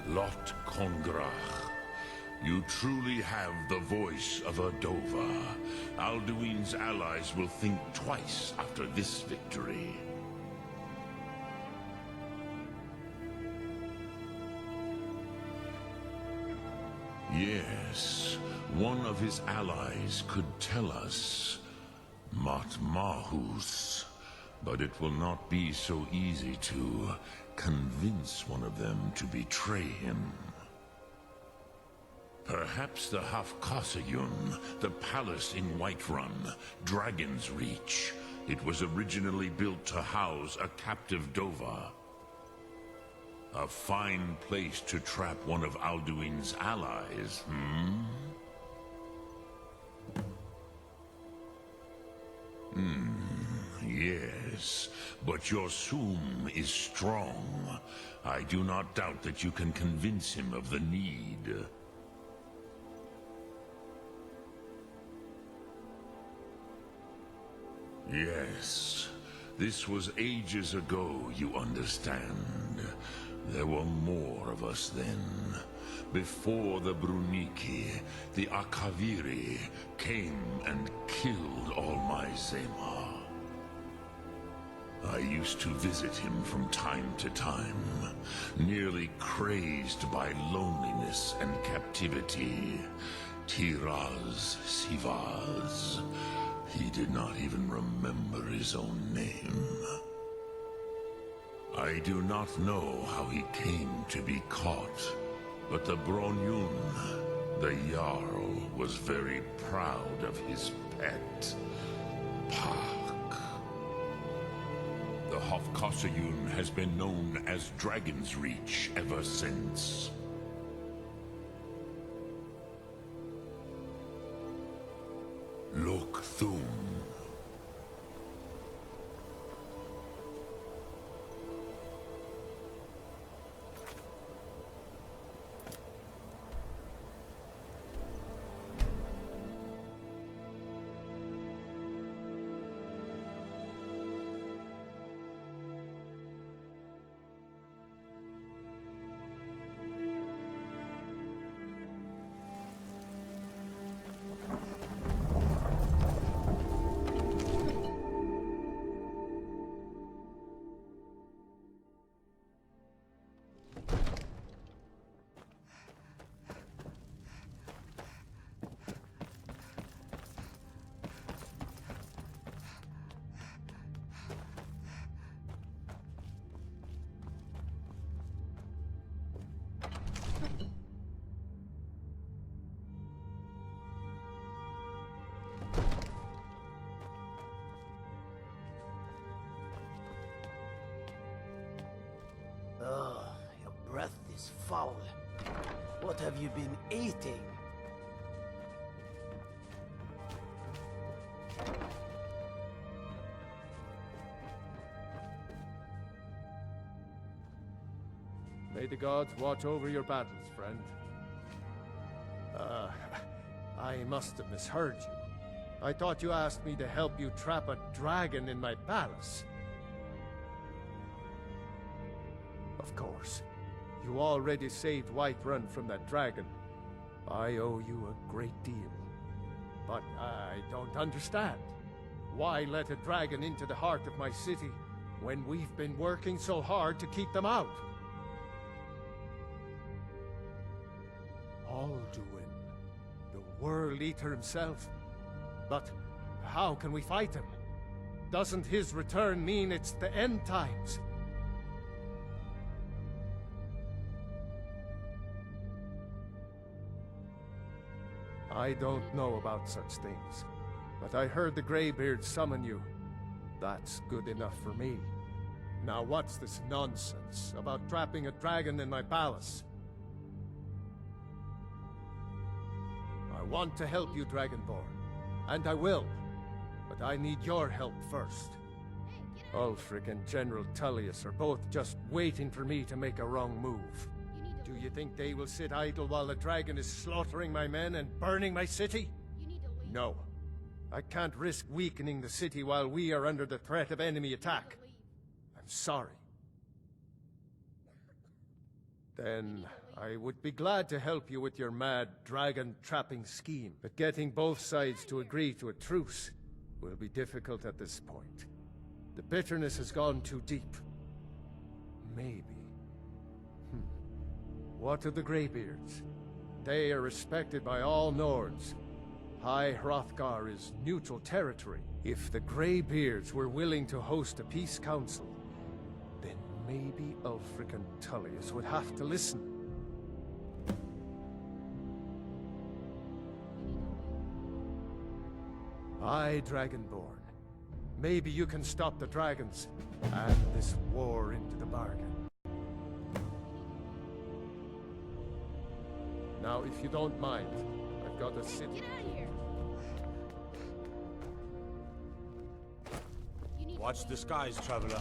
Lot Kongrach. You truly have the voice of a Dova. Alduin's allies will think twice after this victory. Yes, one of his allies could tell us. Matmahus. But it will not be so easy to convince one of them to betray him. Perhaps the Hafkasayun, the palace in Whiterun, Dragon's Reach. It was originally built to house a captive Dova. A fine place to trap one of Alduin's allies, Yes, but your Sum is strong. I do not doubt that you can convince him of the need. Yes, this was ages ago, you understand. There were more of us then. Before the Bruniki, the Akaviri came and killed all my Zema. I used to visit him from time to time, nearly crazed by loneliness and captivity. Tiraz Sivaz. He did not even remember his own name. I do not know how he came to be caught, but the Bronyun, the Jarl, was very proud of his pet, Pak. The Hofkasayun has been known as Dragon's Reach ever since. Look Thum. Ugh, your breath is foul. What have you been eating? May the gods watch over your battles, friend. I must have misheard you. I thought you asked me to help you trap a dragon in my palace. Of course. You already saved Whiterun from that dragon. I owe you a great deal. But I don't understand. Why let a dragon into the heart of my city when we've been working so hard to keep them out? Alduin, the World Eater himself. But how can we fight him? Doesn't his return mean it's the end times? I don't know about such things, but I heard the Greybeard summon you. That's good enough for me. Now what's this nonsense about trapping a dragon in my palace? I want to help you, Dragonborn, and I will, but I need your help first. Ulfric and General Tullius are both just waiting for me to make a wrong move. Do you think they will sit idle while the dragon is slaughtering my men and burning my city? No. I can't risk weakening the city while we are under the threat of enemy attack. I'm sorry. Then I would be glad to help you with your mad dragon-trapping scheme. But getting both sides to agree to a truce will be difficult at this point. The bitterness has gone too deep. Maybe. What of the Greybeards? They are respected by all Nords. High Hrothgar is neutral territory. If the Greybeards were willing to host a peace council, then maybe Ulfric and Tullius would have to listen. Aye, Dragonborn. Maybe you can stop the dragons, and this war into the bargain. Now, if you don't mind, I've got a city. Get out of here! Watch the skies, traveler.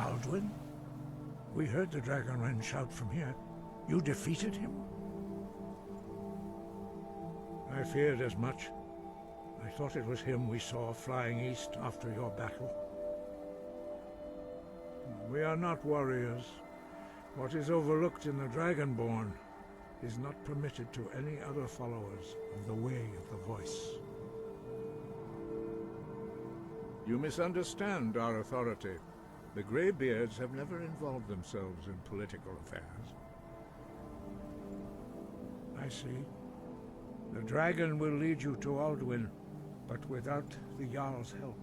Alduin? We heard the Dragonrend shout from here. You defeated him? I feared as much. I thought it was him we saw flying east after your battle. We are not warriors. What is overlooked in the Dragonborn is not permitted to any other followers of the Way of the Voice. You misunderstand our authority. The Greybeards have never involved themselves in political affairs. I see. The dragon will lead you to Alduin, but without the Jarl's help.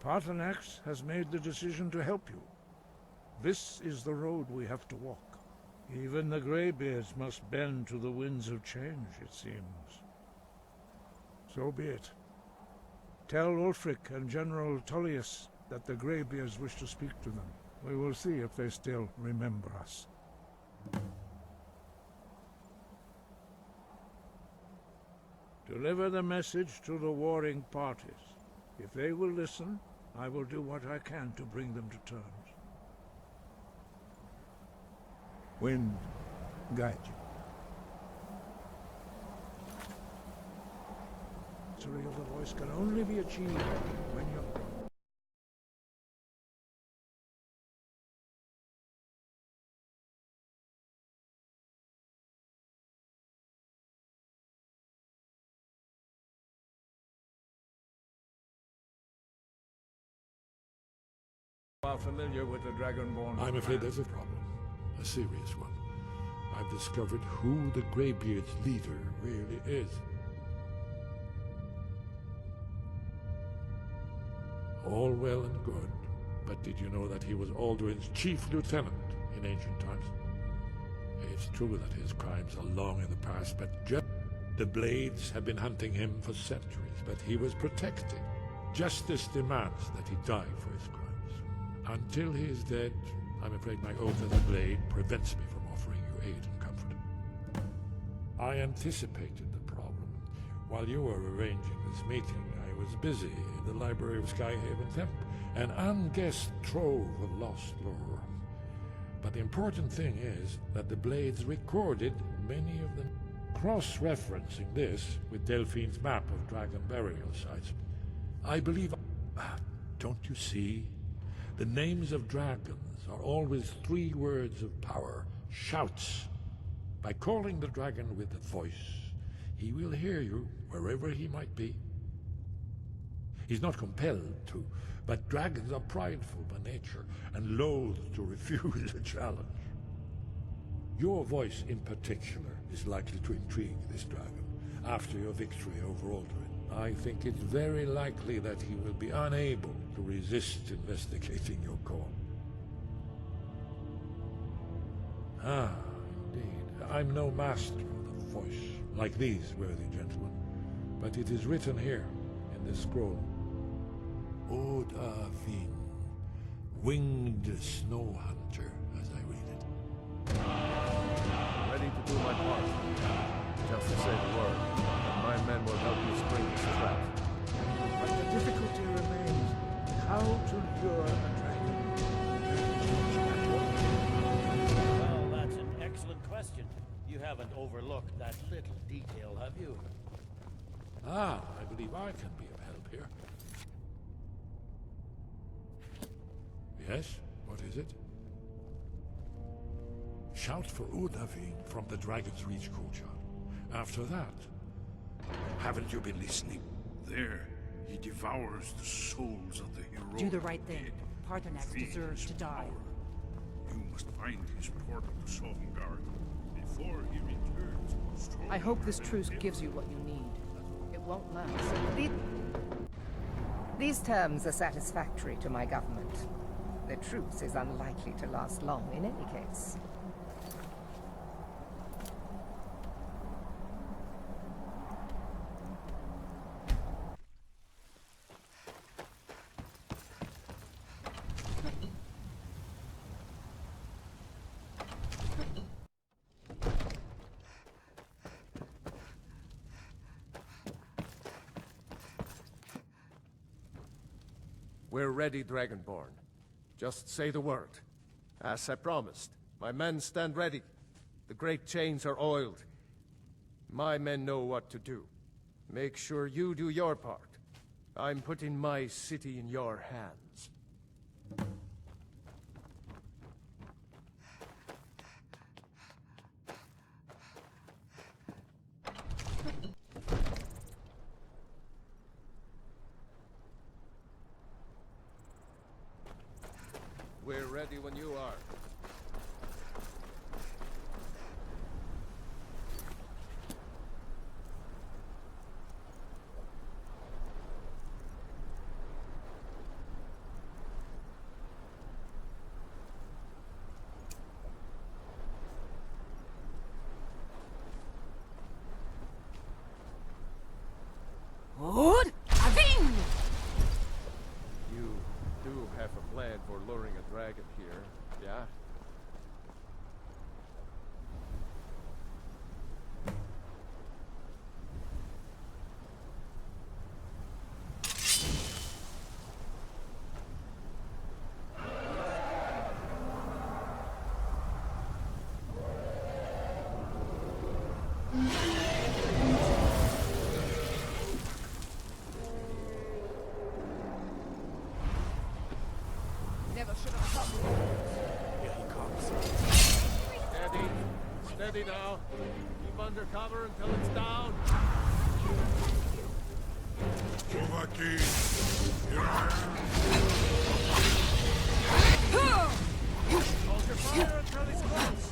Paarthurnax has made the decision to help you. This is the road we have to walk. Even the Greybeards must bend to the winds of change, it seems. So be it. Tell Ulfric and General Tullius that the Greybeards wish to speak to them. We will see if they still remember us. Deliver the message to the warring parties. If they will listen, I will do what I can to bring them to terms. Wind, guide you. Victory of the voice can only be achieved when you're... Are familiar with the Dragonborn? I'm afraid there's a problem. A serious one. I've discovered who the Greybeard's leader really is. All well and good, but did you know that he was Alduin's chief lieutenant in ancient times? It's true that his crimes are long in the past, but the Blades have been hunting him for centuries, but he was protected. Justice demands that he die for his crimes. Until he is dead, I'm afraid my oath as a Blade prevents me from offering you aid and comfort. I anticipated the problem. While you were arranging this meeting, I was busy in the library of Skyhaven Temple, an unguessed trove of lost lore. But the important thing is that the Blades recorded many of them, cross-referencing this with Delphine's map of dragon burial sites. I believe... don't you see? The names of dragons are always 3 words of power, shouts. By calling the dragon with a voice, he will hear you wherever he might be. He's not compelled to, but dragons are prideful by nature and loath to refuse a challenge. Your voice in particular is likely to intrigue this dragon after your victory over Alduin. I think it's very likely that he will be unable to resist investigating your call. Ah, indeed. I'm no master of the voice, like these worthy gentlemen, but it is written here in this scroll. Odahviin, winged snow hunter, as I read it. Ready to do my part. Just to say the word, and my men will help you spring this trap. But the difficulty remains how to lure a dragon. Well, that's an excellent question. You haven't overlooked that little detail, have you? Ah, I believe I can be of help here. Yes? What is it? Shout for Odahviin from the Dragon's Reach courtyard. After that... Haven't you been listening? There, he devours the souls of the heroic Do the right thing. dead. Paarthurnax Feed deserves his to die. power. You must find his portal to Sovngarde before he returns. I hope this truce gives you what you need. It won't last. These terms are satisfactory to my government. The truce is unlikely to last long in any case. We're ready, Dragonborn. Just say the word. As I promised, my men stand ready. The great chains are oiled. My men know what to do. Make sure you do your part. I'm putting my city in your hands. We're ready when you are. Odahviin! You do have a plan for luring a dragon here, yeah? Never should have come. Here he comes. Steady. Steady now. Keep under cover until it's down. Dovahkiin, here I am. Hold your fire until he's close.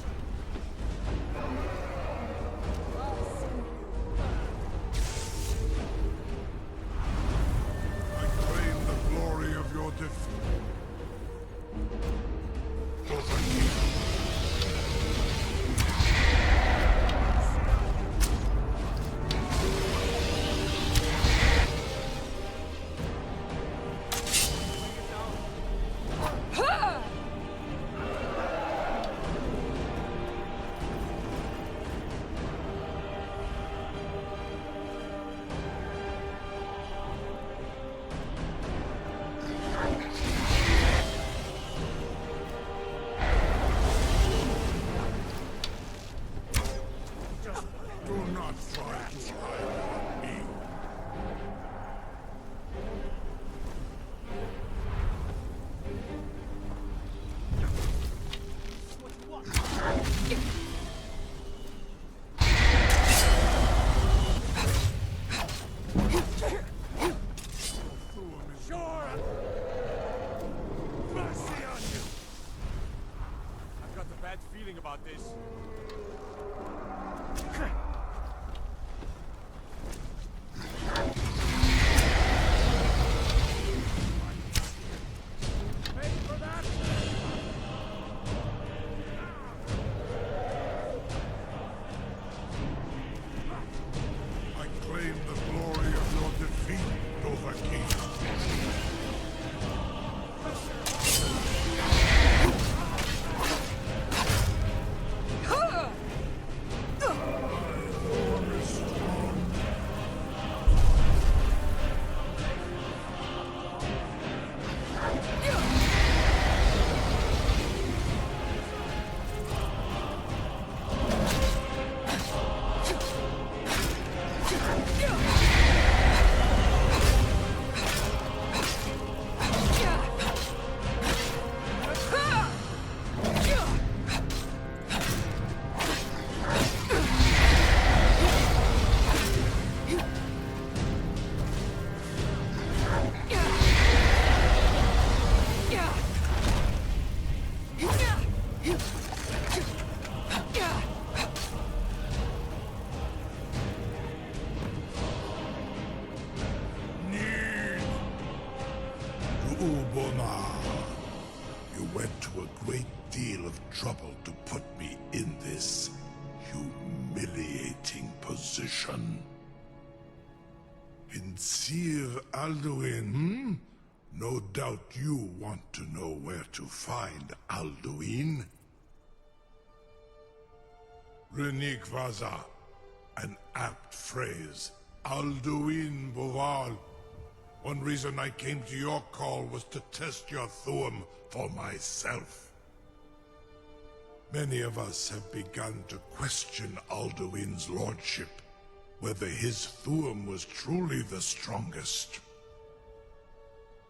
I claim the glory of Mercy on you! I've got a bad feeling about this. I claim the glory of your defeat, Dovahkiin. Ubona, you went to a great deal of trouble to put me in this humiliating position. Vincir Alduin, hmm? No doubt you want to know where to find Alduin. Renik Vaza, an apt phrase. Alduin Boval. One reason I came to your call was to test your Thuum for myself. Many of us have begun to question Alduin's lordship, whether his Thuum was truly the strongest.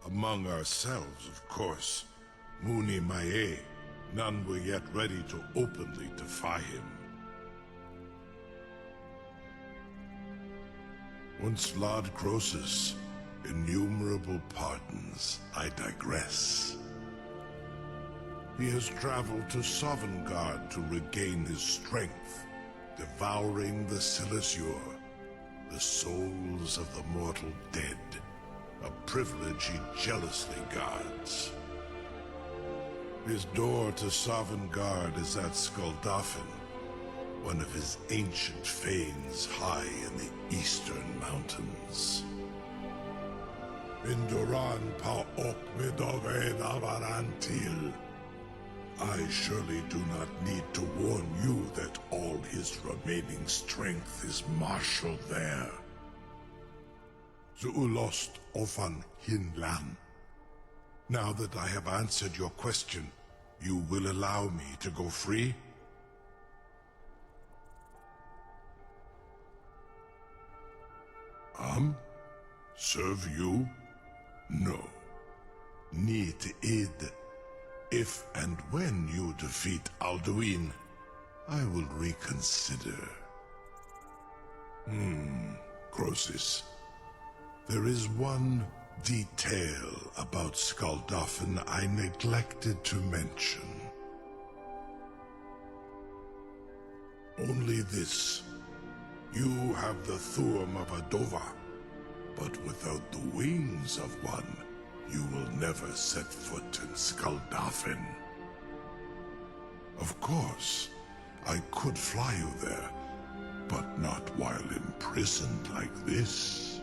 Among ourselves, of course, Muni Mae, none were yet ready to openly defy him. Once Lord Croesus, innumerable pardons, I digress. He has traveled to Sovngarde to regain his strength, devouring the Silesur, the souls of the mortal dead, a privilege he jealously guards. His door to Sovngarde is at Skuldafn, one of his ancient fanes high in the eastern mountains. Minduran pa ok midove avarantil. I surely do not need to warn you that all his remaining strength is marshaled there. Zuulost ofan hinlan. Now that I have answered your question, you will allow me to go free? Serve you? No. Need id. If and when you defeat Alduin, I will reconsider. Croesus. There is one detail about Skuldafn I neglected to mention. Only this. You have the Thuum of a Dova, but without the wings of one, you will never set foot in Skuldafn. Of course, I could fly you there, but not while imprisoned like this.